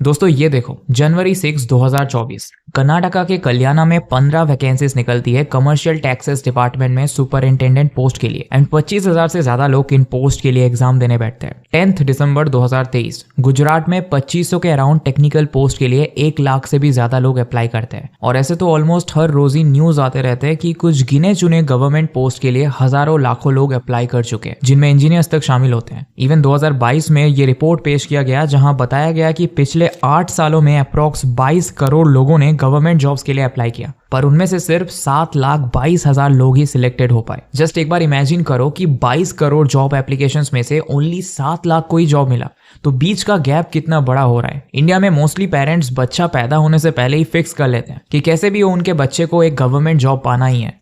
दोस्तों ये देखो, जनवरी 6, 2024 कर्नाटका के कल्याणा में 15 वैकेंसीज निकलती है कमर्शियल टैक्सेस डिपार्टमेंट में सुपरिंटेंडेंट पोस्ट के लिए एंड 25,000 से ज्यादा लोग इन पोस्ट के लिए एग्जाम देने बैठते हैं। 10 दिसंबर 2023 गुजरात में 2500 के अराउंड टेक्निकल पोस्ट के लिए 1 लाख से भी ज्यादा लोग अप्लाई करते हैं। और ऐसे तो ऑलमोस्ट हर रोज ही न्यूज आते रहते हैं कि कुछ गिने चुने गवर्नमेंट पोस्ट के लिए हजारों लाखों लोग अप्लाई कर चुके हैं, जिनमें इंजीनियर्स तक शामिल होते हैं। इवन 2022 में ये रिपोर्ट पेश किया गया जहां बताया गया कि पिछले 8 सालों में अप्रॉक्स 22 करोड़ लोगों ने गवर्नमेंट जॉब्स के लिए अप्लाई किया, पर उनमें से सिर्फ 7,22,000 लोग ही सिलेक्टेड हो पाए। जस्ट एक बार इमेजिन करो कि 22 करोड़ जॉब एप्लीकेशंस में से ओनली 7 लाख को ही जॉब मिला, तो बीच का गैप कितना बड़ा हो रहा है। इंडिया में मोस्टली पेरेंट्स बच्चा पैदा होने से पहले ही फिक्स कर लेते हैं कि कैसे भी उनके बच्चे को एक गवर्नमेंट जॉब पाना ही है।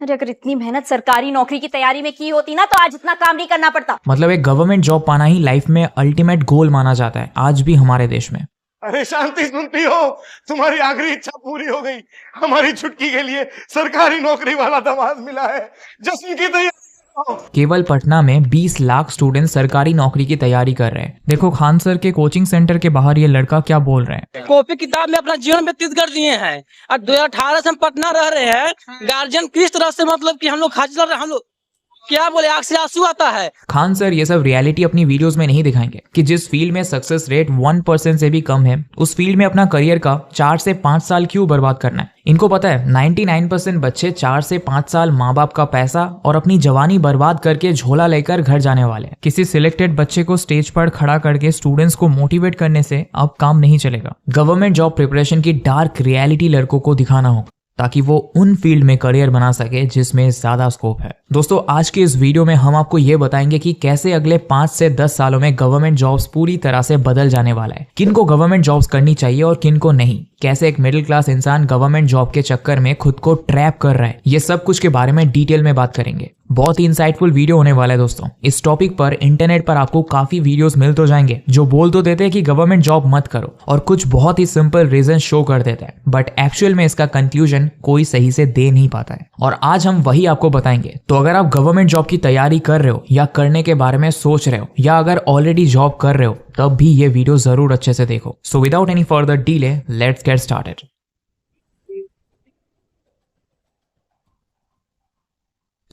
अरे अगर इतनी मेहनत सरकारी नौकरी की तैयारी में की होती ना तो आज इतना काम नहीं करना पड़ता। मतलब एक गवर्नमेंट जॉब पाना ही लाइफ में अल्टीमेट गोल माना जाता है आज भी हमारे देश में। अरे शांति सुनती हो, तुम्हारी आखिरी इच्छा पूरी हो गई। हमारी छुटकी के लिए सरकारी नौकरी वाला दामाद मिला है। जश्न की तैयारी। केवल पटना में 20 लाख स्टूडेंट सरकारी नौकरी की तैयारी कर रहे हैं। देखो खान सर के कोचिंग सेंटर के बाहर ये लड़का क्या बोल रहे हैं। कॉपी किताब में अपना जीवन व्यतीत कर दिए हैं और 2018 से हम पटना रह रहे हैं। गार्जियन किस तरह से मतलब कि हम लोग खाचल, हम लोग क्या बोले, आंख से आंसू आता है। खान सर ये सब रियलिटी अपनी वीडियोस में नहीं दिखाएंगे कि जिस फील्ड में सक्सेस रेट 1% से भी कम है, उस फील्ड में अपना करियर का 4 से 5 साल क्यों बर्बाद करना है। इनको पता है 99% बच्चे 4 से 5 साल माँ बाप का पैसा और अपनी जवानी बर्बाद करके झोला लेकर घर जाने वाले हैं। किसी सिलेक्टेड बच्चे को स्टेज पर खड़ा करके स्टूडेंट्स को मोटिवेट करने से अब काम नहीं चलेगा। गवर्नमेंट जॉब प्रिपरेशन की डार्क रियलिटी लड़कों को दिखाना होगा ताकि वो उन फील्ड में करियर बना सके जिसमें ज्यादा स्कोप है। दोस्तों आज के इस वीडियो में हम आपको ये बताएंगे कि कैसे अगले 5 से 10 सालों में गवर्नमेंट जॉब्स पूरी तरह से बदल जाने वाला है, किन को गवर्नमेंट जॉब्स करनी चाहिए और किन को नहीं, कैसे एक मिडिल क्लास इंसान गवर्नमेंट जॉब के चक्कर में खुद को ट्रैप कर रहा है। ये सब कुछ के बारे में डिटेल में बात करेंगे। बहुत ही इंसाइटफुल वीडियो होने वाला है दोस्तों। इस टॉपिक पर इंटरनेट पर आपको काफी वीडियोस मिल तो जाएंगे जो बोल तो देते हैं कि गवर्नमेंट जॉब मत करो और कुछ बहुत ही सिंपल रीजन शो कर देता है, बट एक्चुअल में इसका कंक्लूजन कोई सही से दे नहीं पाता है और आज हम वही आपको बताएंगे। तो अगर आप गवर्नमेंट जॉब की तैयारी कर रहे हो या करने के बारे में सोच रहे हो या अगर ऑलरेडी जॉब कर रहे हो तब भी ये वीडियो जरूर अच्छे से देखो। So without any further delay let's get started.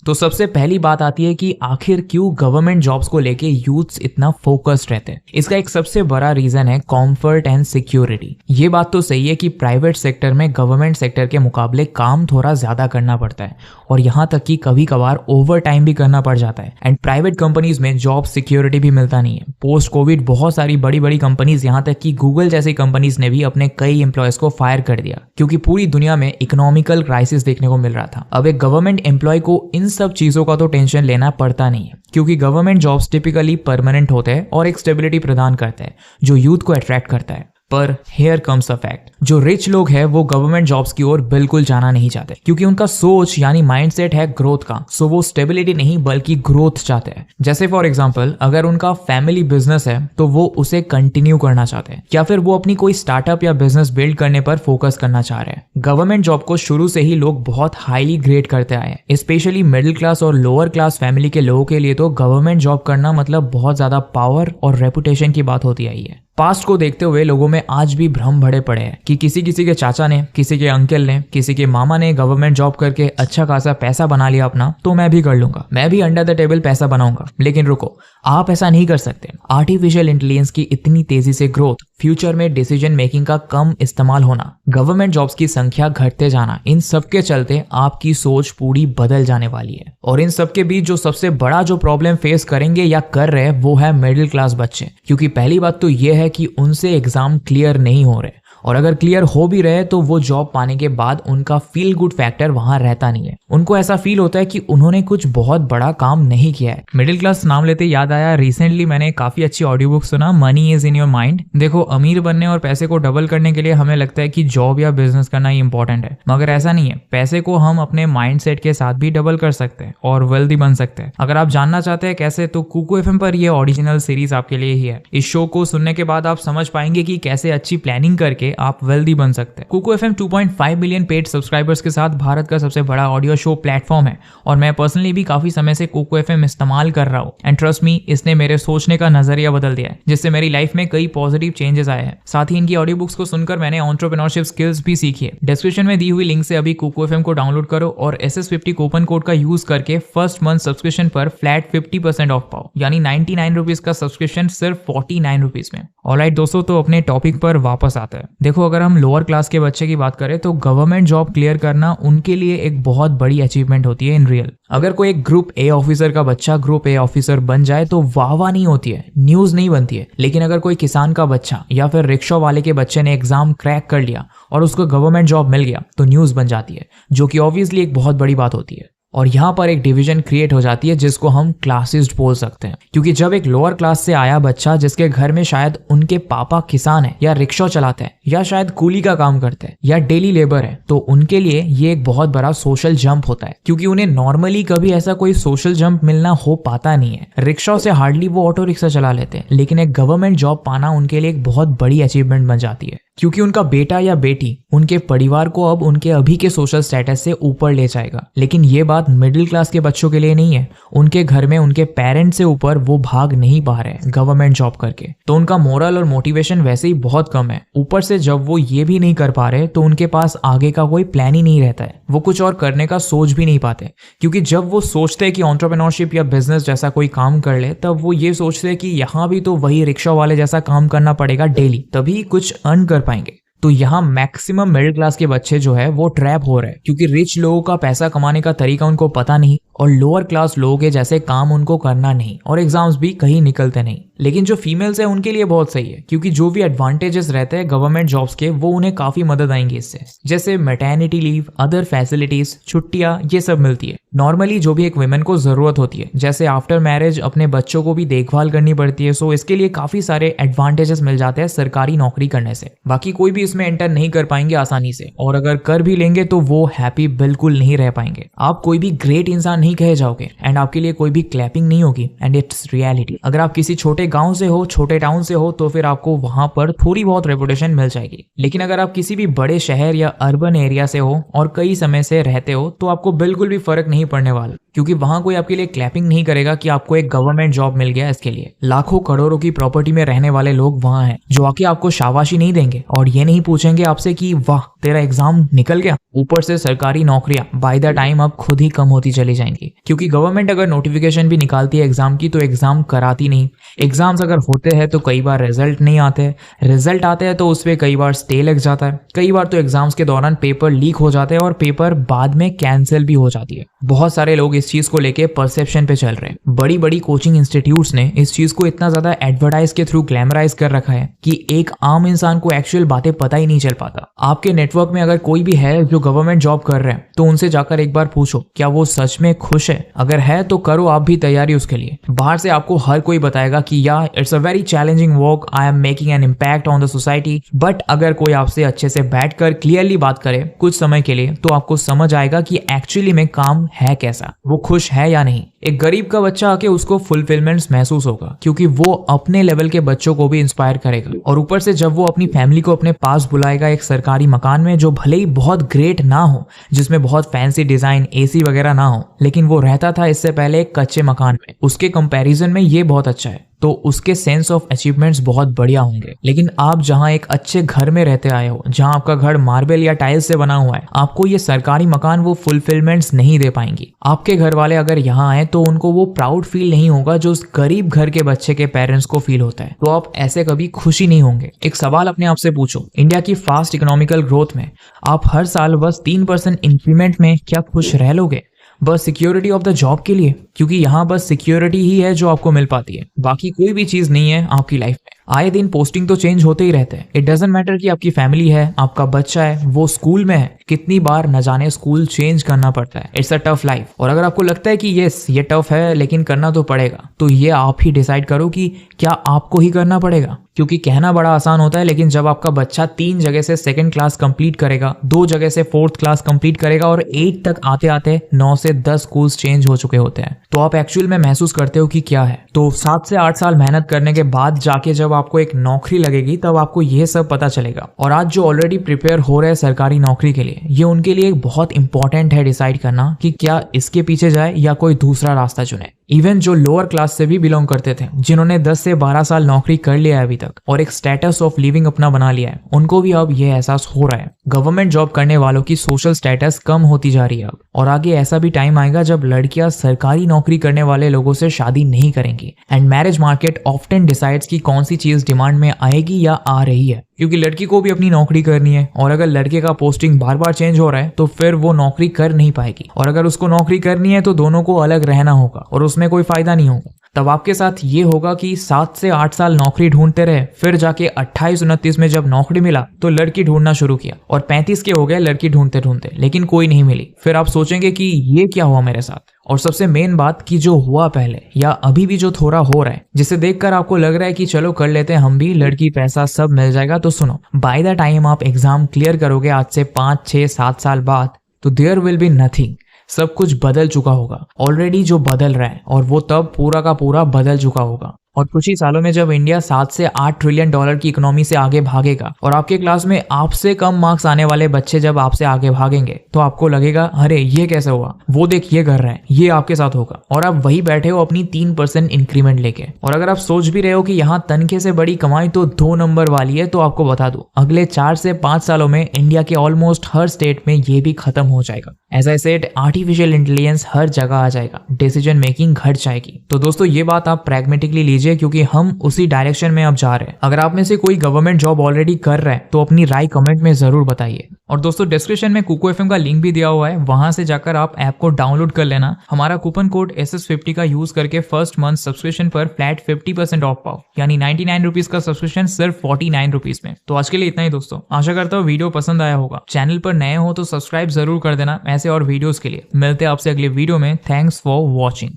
तो सबसे पहली बात आती है कि आखिर क्यों गवर्नमेंट जॉब्स को लेके यूथ्स इतना फोकस्ड रहते हैं। इसका एक सबसे बड़ा रीजन है कंफर्ट एंड सिक्योरिटी। ये बात तो सही है कि प्राइवेट सेक्टर में गवर्नमेंट सेक्टर के मुकाबले काम थोड़ा ज्यादा करना पड़ता है और यहाँ तक कि कभी कभार ओवर टाइम भी करना पड़ जाता है। एंड प्राइवेट कंपनीज में जॉब सिक्योरिटी भी मिलता नहीं है। पोस्ट कोविड बहुत सारी बड़ी बड़ी कंपनीज, यहाँ तक कि गूगल जैसी कंपनीज ने भी अपने कई एम्प्लॉयज को फायर कर दिया क्योंकि पूरी दुनिया में इकोनॉमिकल क्राइसिस देखने को मिल रहा था। अब एक गवर्नमेंट एम्प्लॉय को इन सब चीजों का तो टेंशन लेना पड़ता नहीं है क्योंकि गवर्नमेंट जॉब्स टिपिकली परमानेंट होते हैं और एक स्टेबिलिटी प्रदान करते हैं जो यूथ को अट्रैक्ट करता है। पर हेयर कम्स अ फैक्ट, जो रिच लोग हैं वो गवर्नमेंट जॉब्स की ओर बिल्कुल जाना नहीं चाहते क्योंकि उनका सोच यानी माइंडसेट है ग्रोथ का। सो वो स्टेबिलिटी नहीं बल्कि ग्रोथ चाहते हैं। जैसे फॉर एग्जांपल अगर उनका फैमिली बिजनेस है तो वो उसे कंटिन्यू करना चाहते हैं या फिर वो अपनी कोई स्टार्टअप या बिजनेस बिल्ड करने पर फोकस करना चाह रहे हैं। गवर्नमेंट जॉब को शुरू से ही लोग बहुत हाईली ग्रेड करते आए हैं। स्पेशली मिडिल क्लास और लोअर क्लास फैमिली के लोगों के लिए तो गवर्नमेंट जॉब करना मतलब बहुत ज्यादा पावर और रेपुटेशन की बात होती आई है। पास्ट को देखते हुए लोगों में आज भी भ्रम भरे पड़े हैं कि किसी के चाचा ने, किसी के अंकल ने, किसी के मामा ने गवर्नमेंट जॉब करके अच्छा खासा पैसा बना लिया अपना, तो मैं भी कर लूंगा, मैं भी अंडर द टेबल पैसा बनाऊंगा। लेकिन रुको, आप ऐसा नहीं कर सकते। आर्टिफिशियल इंटेलिजेंस की इतनी तेजी से ग्रोथ, फ्यूचर में डिसीजन मेकिंग का कम इस्तेमाल होना, गवर्नमेंट जॉब्स की संख्या घटते जाना, इन सब के चलते आपकी सोच पूरी बदल जाने वाली है। और इन सब के बीच जो सबसे बड़ा जो प्रॉब्लम फेस करेंगे या कर रहे हैं वो है मिडिल क्लास बच्चे। क्योंकि पहली बात तो ये है कि उनसे एग्जाम क्लियर नहीं हो रहे और अगर क्लियर हो भी रहे तो वो जॉब पाने के बाद उनका फील गुड फैक्टर वहां रहता नहीं है। उनको ऐसा फील होता है कि उन्होंने कुछ बहुत बड़ा काम नहीं किया है। मिडिल क्लास नाम लेते याद आया, रिसेंटली मैंने काफी अच्छी ऑडियो बुक सुना, money is in your mind. देखो अमीर बनने और पैसे को डबल करने के लिए हमें लगता है कि जॉब या बिजनेस करना ही इंपॉर्टेंट है, मगर ऐसा नहीं है। पैसे को हम अपने माइंडसेट के साथ भी डबल कर सकते हैं और वेल्दी बन सकते हैं। अगर आप जानना चाहते हैं कैसे, तो कुकू एफएम पर ये ओरिजिनल सीरीज आपके लिए ही है। इस शो को सुनने के बाद आप समझ पाएंगे कि कैसे अच्छी प्लानिंग करके आप वेल्दी बन सकते हैं। Kuku FM 2.5 million paid subscribers के साथ भारत का सबसे बड़ा ऑडियो शो प्लेटफॉर्म है और मैं पर्सनली भी काफी समय से कुकू एफएम इस्तेमाल कर रहा हूँ एंड ट्रस्ट मी, इसने मेरे सोचने का नजरिया बदल दिया है, जिससे मेरी लाइफ में कई पॉजिटिव चेंजेस आए हैं। साथ ही इनकी ऑडियो बुक्स को सुनकर मैंने एंटरप्रेन्योरशिप स्किल्स भी सीखी है। डिस्क्रिप्शन में दी हुई लिंक से अभी कुकू एफएम को डाउनलोड करो और SS50 कूपन कोड का यूज करके फर्स्ट मंथ सब्सक्रिप्शन पर फ्लैट 50% ऑफ पाओ, यानी 99 रुपीज का सब्सक्रिप्शन सिर्फ 49 रुपीज में। ऑलराइट दोस्तों, तो अपने टॉपिक पर वापस आता है। देखो, अगर हम लोअर क्लास के बच्चे की बात करें तो गवर्नमेंट जॉब क्लियर करना उनके लिए एक बहुत बड़ी अचीवमेंट होती है इन रियल। अगर कोई एक ग्रुप ए ऑफिसर का बच्चा ग्रुप ए ऑफिसर बन जाए तो वाह नहीं होती है, न्यूज नहीं बनती है। लेकिन अगर कोई किसान का बच्चा या फिर रिक्शा वाले के बच्चे ने एग्जाम क्रैक कर लिया और उसको गवर्नमेंट जॉब मिल गया तो न्यूज बन जाती है, जो कि ऑब्वियसली एक बहुत बड़ी बात होती है। और यहाँ पर एक डिवीजन क्रिएट हो जाती है जिसको हम क्लासिस्ट बोल सकते हैं, क्योंकि जब एक लोअर क्लास से आया बच्चा जिसके घर में शायद उनके पापा किसान है या रिक्शा चलाते हैं या शायद कूली का काम करते हैं या डेली लेबर है, तो उनके लिए ये एक बहुत बड़ा सोशल जंप होता है, क्योंकि उन्हें नॉर्मली कभी ऐसा कोई सोशल जंप मिलना हो पाता नहीं है। रिक्शा से हार्डली वो ऑटो रिक्शा चला लेते हैं, लेकिन एक गवर्नमेंट जॉब पाना उनके लिए एक बहुत बड़ी अचीवमेंट बन जाती है, क्योंकि उनका बेटा या बेटी उनके परिवार को अब उनके अभी के सोशल स्टेटस से ऊपर ले जाएगा। लेकिन ये बात मिडिल क्लास के बच्चों के लिए नहीं है। उनके घर में उनके पेरेंट्स से ऊपर वो भाग नहीं पा रहे गवर्नमेंट जॉब करके, तो उनका मोरल और मोटिवेशन वैसे ही बहुत कम है। ऊपर से जब वो ये भी नहीं कर पा रहे तो उनके पास आगे का कोई प्लान ही नहीं रहता है। वो कुछ और करने का सोच भी नहीं पाते, क्योंकि जब वो सोचते हैं कि एंटरप्रेन्योरशिप या बिजनेस जैसा कोई काम कर ले, तब वो ये सोचते हैं कि यहाँ भी तो वही रिक्शा वाले जैसा काम करना पड़ेगा डेली, तभी कुछ अर्न कर पाएंगे। तो यहाँ मैक्सिमम मिडिल क्लास के बच्चे जो है वो ट्रैप हो रहे हैं, क्योंकि रिच लोगों का पैसा कमाने का तरीका उनको पता नहीं और लोअर क्लास लोगों के जैसे काम उनको करना नहीं और एग्जाम्स भी कहीं निकलते नहीं। लेकिन जो फीमेल्स है उनके लिए बहुत सही है, क्योंकि जो भी एडवांटेजेस रहते हैं गवर्नमेंट जॉब्स के वो उन्हें काफी मदद आएंगे इससे, जैसे मैटरनिटी लीव, अदर फैसिलिटीज, छुट्टियां, ये सब मिलती है नॉर्मली जो भी एक वुमेन को जरूरत होती है। जैसे आफ्टर मैरिज अपने बच्चों को भी देखभाल करनी पड़ती है, सो इसके लिए काफी सारे एडवांटेजेस मिल जाते हैं सरकारी नौकरी करने से। बाकी कोई भी इसमें एंटर नहीं कर पाएंगे आसानी से, और अगर कर भी लेंगे तो वो हैप्पी बिल्कुल नहीं रह पाएंगे। आप कोई भी ग्रेट इंसान नहीं कहे जाओगे एंड आपके लिए कोई भी क्लैपिंग नहीं होगी, एंड इट्स रियलिटी। अगर आप किसी छोटे गांव से हो, छोटे टाउन से हो, तो फिर आपको वहां पर थोड़ी बहुत रेपुटेशन मिल जाएगी। लेकिन अगर आप किसी भी बड़े शहर या अर्बन एरिया से हो और कई समय से रहते हो तो आपको बिल्कुल भी फर्क नहीं पड़ने वाला, क्योंकि वहां कोई आपके लिए क्लैपिंग नहीं करेगा कि आपको एक गवर्नमेंट जॉब मिल गया। इसके लिए लाखों करोड़ों की प्रॉपर्टी में रहने वाले लोग वहां हैं जो आके आपको शाबाशी नहीं देंगे और ये नहीं पूछेंगे आपसे कि वाह तेरा एग्जाम निकल गया। ऊपर से सरकारी नौकरियां बाय द टाइम अब खुद ही कम होती चली जाएंगी, क्योंकि गवर्नमेंट अगर नोटिफिकेशन भी निकालती है एग्जाम की तो एग्जाम कराती नहीं। एग्जाम्स अगर होते हैं तो कई बार रिजल्ट नहीं आते, रिजल्ट आते हैं तो उसपे कई बार स्टे लग जाता है, कई बार तो एग्जाम्स के दौरान पेपर लीक हो जाते हैं और पेपर बाद में कैंसिल भी हो जाती है। बहुत सारे लोग इस चीज को लेके परसेप्शन पे चल रहे हैं। बड़ी बड़ी कोचिंग इंस्टीट्यूट्स ने इस चीज को इतना ज्यादा एडवर्टाइज के थ्रू ग्लैमराइज कर रखा है कि एक आम इंसान को एक्चुअल बातें पता ही नहीं चल पाता। आपके नेटवर्क में अगर कोई भी है जो गवर्नमेंट जॉब कर रहे हैं तो उनसे जाकर एक बार पूछो क्या वो सच में खुश है। अगर है तो करो आप भी तैयारी उसके लिए। बाहर से आपको हर कोई बताएगा कि यार it's a very challenging work, I am making an impact on the society, but अगर कोई आपसे अच्छे से बैठकर क्लियरली बात करे कुछ समय के लिए तो आपको समझ आएगा कि एक्चुअली में काम है कैसा, वो खुश है या नहीं। एक गरीब का बच्चा आके उसको फुलफिलमेंट महसूस होगा, क्योंकि वो अपने लेवल के बच्चों को भी इंस्पायर करेगा। और ऊपर से जब वो अपनी फैमिली को अपने पास बुलाएगा एक सरकारी मकान में जो भले ही बहुत ग्रेट ना हो, जिसमें बहुत फैंसी डिजाइन, एसी वगैरह ना हो, लेकिन वो रहता था इससे पहले एक कच्चे मकान में, उसके कंपैरिजन में ये बहुत अच्छा है, तो उसके सेंस ऑफ अचीवमेंट्स बहुत बढ़िया होंगे। लेकिन आप जहां एक अच्छे घर में रहते आए हो, जहां आपका घर मार्बल या टाइल्स से बना हुआ है, आपको ये सरकारी मकान वो फुलफिलमेंट्स नहीं दे पाएंगी। आपके घर वाले अगर यहाँ आए तो उनको वो प्राउड फील नहीं होगा जो उस गरीब घर के बच्चे के पेरेंट्स को फील होता है, तो आप ऐसे कभी खुशी नहीं होंगे। एक सवाल अपने आप से पूछो, इंडिया की फास्ट इकोनॉमिकल ग्रोथ में आप हर साल बस 3% इंक्रीमेंट में क्या खुश रह लोगे? बस सिक्योरिटी ऑफ द जॉब के लिए, क्योंकि यहाँ बस सिक्योरिटी ही है जो आपको मिल पाती है, बाकी कोई भी चीज नहीं है आपकी लाइफ में। आए दिन पोस्टिंग तो चेंज होते ही रहते हैं। इट डजंट मैटर कि आपकी फैमिली है, आपका बच्चा है, वो स्कूल में है, कितनी बार न जाने स्कूल चेंज करना पड़ता है। It's a tough life. और अगर आपको लगता है कि यस ये टफ है लेकिन करना तो पड़ेगा, तो ये आप ही डिसाइड करो कि क्या आपको ही करना पड़ेगा, क्योंकि कहना बड़ा आसान होता है, लेकिन जब आपका बच्चा 3 जगह से 2nd क्लास कंप्लीट करेगा, 2 जगह से 4th क्लास कंप्लीट करेगा और 8 तक आते आते 9 से 10 स्कूल्स चेंज हो चुके होते हैं, तो आप एक्चुअल में महसूस करते हो कि क्या है। तो 7 से 8 साल मेहनत करने के बाद जाके जब आपको एक नौकरी लगेगी तब आपको ये सब पता चलेगा। और आज जो ऑलरेडी प्रिपेयर हो रहे हैं सरकारी नौकरी के लिए, ये उनके लिए बहुत इंपॉर्टेंट है डिसाइड करना कि क्या इसके पीछे जाए या कोई दूसरा रास्ता चुने। इवन जो लोअर क्लास से भी बिलोंग करते थे, जिन्होंने 10 से 12 साल नौकरी कर लिया है अभी तक और एक स्टेटस ऑफ लिविंग अपना बना लिया है, उनको भी अब ये एहसास हो रहा है गवर्नमेंट जॉब करने वालों की सोशल स्टेटस कम होती जा रही है अब। और आगे ऐसा भी टाइम आएगा जब लड़कियां सरकारी नौकरी करने वाले लोगों से शादी नहीं करेंगी। And marriage market often decides कि कौन सी चीज डिमांड में आएगी या आ रही है, क्योंकि लड़की को भी अपनी नौकरी करनी है और अगर लड़के का पोस्टिंग बार बार चेंज हो रहा है तो फिर वो नौकरी कर नहीं पाएगी, और अगर उसको नौकरी करनी है तो दोनों को अलग रहना होगा और उसमें कोई फायदा नहीं होगा। तब आपके साथ ये होगा कि 7 से 8 साल नौकरी ढूंढते रहे, फिर जाके 28-29 में जब नौकरी मिला तो लड़की ढूंढना शुरू किया और 35 के हो गए लड़की ढूंढते ढूंढते, लेकिन कोई नहीं मिली। फिर आप सोचेंगे कि ये क्या हुआ मेरे साथ। और सबसे मेन बात कि जो हुआ पहले या अभी भी जो थोड़ा हो रहा है, जिसे देखकर आपको लग रहा है कि चलो कर लेते हैं हम भी, लड़की पैसा सब मिल जाएगा, तो सुनो, बाय द टाइम आप एग्जाम क्लियर करोगे आज से 5, 6, 7 साल बाद, तो देयर विल बी नथिंग। सब कुछ बदल चुका होगा ऑलरेडी, जो बदल रहा है, और वो तब पूरा का पूरा बदल चुका होगा। और कुछ ही सालों में जब इंडिया 7 से 8 ट्रिलियन डॉलर की इकोनॉमी से आगे भागेगा और आपके क्लास में आपसे कम मार्क्स आने वाले बच्चे जब आपसे आगे भागेंगे, तो आपको लगेगा अरे ये कैसे हुआ, वो देख ये कर रहे हैं, ये आपके साथ होगा। और आप वही बैठे हो अपनी 3% इंक्रीमेंट लेके। और अगर आप सोच भी रहे हो कि यहाँ तनखे से बड़ी कमाई तो 2 नंबर वाली है, तो आपको बता दूं, अगले 4 से 5 सालों में इंडिया के ऑलमोस्ट हर स्टेट में ये भी खत्म हो जाएगा। As I said, artificial intelligence हर जगह आ जाएगा, डिसीजन मेकिंग घट जाएगी। तो दोस्तों ये बात आप प्रैग्मेटिकली लीजिए, क्योंकि हम उसी डायरेक्शन में अब जा रहे हैं। अगर आप में से कोई गवर्नमेंट जॉब ऑलरेडी कर रहा है तो अपनी राय कमेंट में जरूर बताइए। और दोस्तों डिस्क्रिप्शन में कुको एफएम का लिंक भी दिया हुआ है, वहां से जाकर आप ऐप को डाउनलोड कर लेना। हमारा कूपन कोड SS50 का यूज करके फर्स्ट मंथ सब्सक्रिप्शन पर फ्लैट 50% ऑफ पाओ, यानी 99 रुपीज का सब्सक्रिप्शन सिर्फ 49 रुपीज में। तो आज के लिए इतना ही दोस्तों, आशा करता हूँ वीडियो पसंद आया होगा। चैनल पर नए हो तो सब्सक्राइब जरूर कर देना ऐसे और वीडियोस के लिए। मिलते हैं आपसे अगले वीडियो में। Thanks for watching.